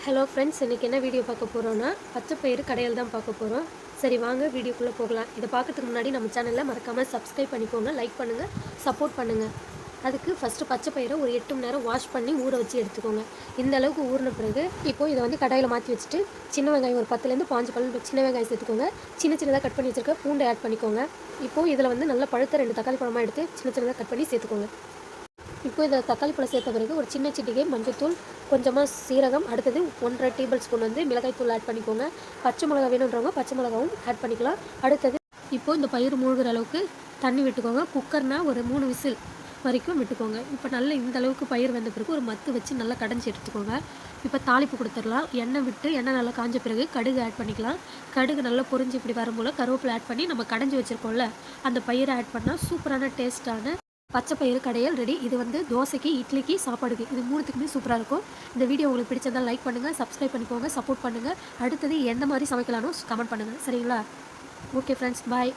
Hello friends, இன்றைக்கி என்ன video பார்க்க போகிறோன்னா பச்சைப்பயிறு கடையில் தான் பார்க்க போகிறோம். சரி வாங்க வீடியோக்குள்ளே போகலாம். இதை பார்க்கறதுக்கு முன்னாடி நம்ம சேனலில் மறக்காமல் சப்ஸ்கிரைப் பண்ணிக்கோங்க, லைக் பண்ணுங்கள், சப்போர்ட் பண்ணுங்கள். அதுக்கு ஃபஸ்ட்டு பச்சைப்பயிரை ஒரு 8 மணி நேரம் வாஷ் பண்ணி ஊற வச்சு எடுத்துக்கோங்க. இந்த அளவுக்கு ஊறின பிறகு இப்போது இதை வந்து கடாயில் மாற்றி வச்சுட்டு சின்ன வெங்காயம் ஒரு 10லேருந்து 5 பல் சின்ன வெங்காயம் சேர்த்துக்கோங்க. சின்ன சின்னதாக கட் பண்ணி வச்சுருக்க பூண்டை ஆட் பண்ணிக்கோங்க. இப்போது இதில் வந்து நல்லா பழுத்த 2 தக்காளி பழமாக எடுத்து சின்ன சின்னதாக கட் பண்ணி சேர்த்துக்கோங்க. இப்போ இதில் தக்காளி பழம் சேர்த்த பிறகு ஒரு சின்ன சிட்டிகை மஞ்சள்தூள், கொஞ்சமாக சீரகம், அடுத்தது 1½ டேபிள் ஸ்பூன் வந்து மிளகாய்த்தூள் ஆட் பண்ணிக்கோங்க. பச்சை மிளகா வேணுன்றவங்க பச்சை மிளகாவும் ஆட் பண்ணிக்கலாம். அடுத்தது இப்போது இந்த பயிர் மூழ்கிற அளவுக்கு தண்ணி விட்டுக்கோங்க. குக்கர்னால் ஒரு 3 விசில் வரைக்கும் விட்டுக்கோங்க. இப்போ நல்லா இந்த அளவுக்கு பயிர் வெந்த பிறகு ஒரு மத்து வச்சு நல்லா கடைஞ்சி எடுத்துக்கோங்க. இப்போ தாளிப்பு கொடுத்துடலாம். எண்ணெய் விட்டு எண்ணெய் நல்லா காஞ்ச பிறகு கடுகு ஆட் பண்ணிக்கலாம். கடுகு நல்லா பொரிஞ்சு இப்படி வரும்போது கருவேப்பிலை ஆட் பண்ணி நம்ம கடைஞ்சி வச்சுருக்கோம்ல அந்த பயிரை ஆட் பண்ணால் சூப்பரான டேஸ்ட்டான பச்சைப்பயிறு கடையல் ரெடி. இது வந்து தோசைக்கு, இட்லிக்கு, சாப்பாடுக்கு இது 3த்துக்குமே சூப்பராக இருக்கும். இந்த வீடியோ உங்களுக்கு பிடிச்சிருந்தால் லைக் பண்ணுங்கள், சப்ஸ்கிரைப் பண்ணிக்கோங்க, சப்போர்ட் பண்ணுங்கள். அடுத்தது எந்த மாதிரி சமைக்கலாம்னு கமெண்ட் பண்ணுங்கள். சரிங்களா? ஓகே ஃப்ரெண்ட்ஸ், பாய்.